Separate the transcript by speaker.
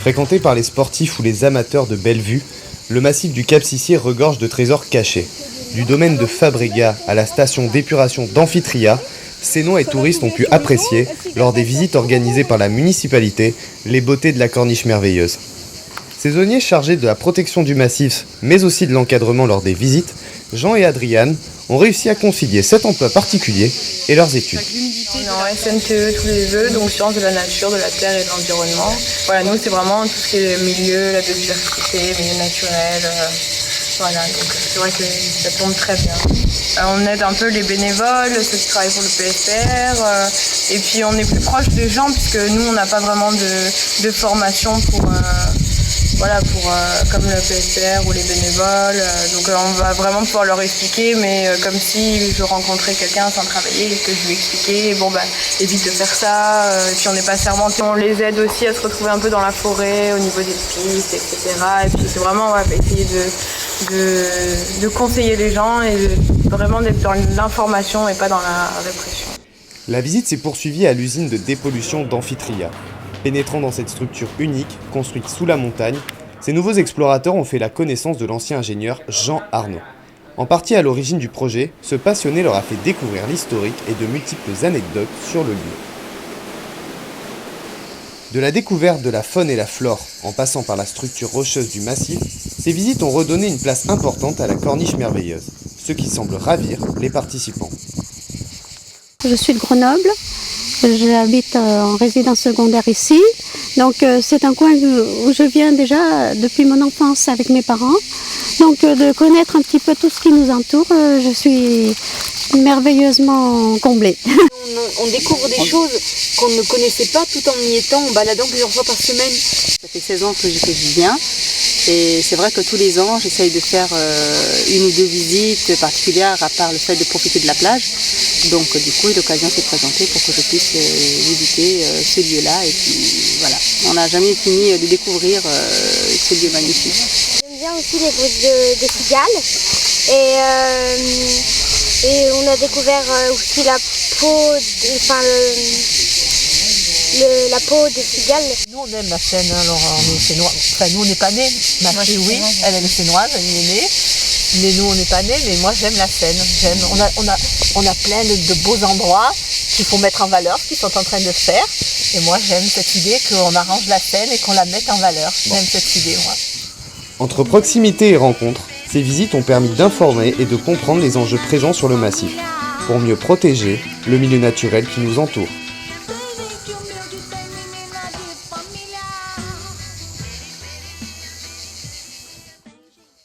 Speaker 1: Fréquenté par les sportifs ou les amateurs de belles vues, le massif du Cap-Sicier regorge de trésors cachés. Du domaine de Fabregat à la station d'épuration d'Amphitria, Sénois et touristes ont pu apprécier, lors des visites organisées par la municipalité, les beautés de la corniche merveilleuse. Saisonniers chargés de la protection du massif, mais aussi de l'encadrement lors des visites, Jean et Adriane ont réussi à concilier cet emploi particulier et leurs études.
Speaker 2: On est en SNTE tous les deux, donc sciences de la nature, de la terre et de l'environnement. Voilà, nous c'est vraiment tout ce qui est milieu, la biodiversité, milieu naturel. Voilà, donc c'est vrai que ça tombe très bien. On aide un peu les bénévoles, ceux qui travaillent pour le PSR, et puis on est plus proche des gens puisque nous on n'a pas vraiment de formation pour comme le PSR ou les bénévoles. Donc on va vraiment pouvoir leur expliquer, mais comme si je rencontrais quelqu'un sans travailler et que je lui expliquais, évite de faire ça. Et puis on n'est pas sermenté. On les aide aussi à se retrouver un peu dans la forêt, au niveau des pistes, etc. Et puis c'est vraiment essayer de conseiller les gens et vraiment d'être dans l'information et pas dans la répression.
Speaker 1: La visite s'est poursuivie à l'usine de dépollution d'Amphitria. Pénétrant dans cette structure unique, construite sous la montagne, ces nouveaux explorateurs ont fait la connaissance de l'ancien ingénieur Jean Arnaud. En partie à l'origine du projet, ce passionné leur a fait découvrir l'historique et de multiples anecdotes sur le lieu. De la découverte de la faune et la flore, en passant par la structure rocheuse du massif, ces visites ont redonné une place importante à la corniche merveilleuse, ce qui semble ravir les participants.
Speaker 3: Je suis de Grenoble, j'habite en résidence secondaire ici, donc c'est un coin où je viens déjà depuis mon enfance avec mes parents. Donc de connaître un petit peu tout ce qui nous entoure, je suis merveilleusement comblée.
Speaker 4: On découvre des choses qu'on ne connaissait pas tout en y étant, en baladant plusieurs fois par semaine. Ça fait 16 ans que je viens et c'est vrai que tous les ans j'essaye de faire une ou deux visites particulières à part le fait de profiter de la plage. Donc du coup l'occasion s'est présentée pour que je puisse visiter ce lieu-là et puis voilà. On n'a jamais fini de découvrir ce lieu magnifique.
Speaker 5: J'aime bien aussi les bruits de cigales et on a découvert aussi la peau, la peau des cigales.
Speaker 6: Nous on aime la Seine, alors on est sénois. Enfin nous on n'est pas nés. Ma fille oui, elle est sénoise, elle y est née. Mais nous on n'est pas nés, mais moi j'aime la Seine. On a plein de beaux endroits qu'il faut mettre en valeur, ce qu'ils sont en train de faire. Et moi j'aime cette idée qu'on arrange la Seine et qu'on la mette en valeur. J'aime cette idée moi.
Speaker 1: Entre proximité et rencontre, ces visites ont permis d'informer et de comprendre les enjeux présents sur le massif, pour mieux protéger le milieu naturel qui nous entoure.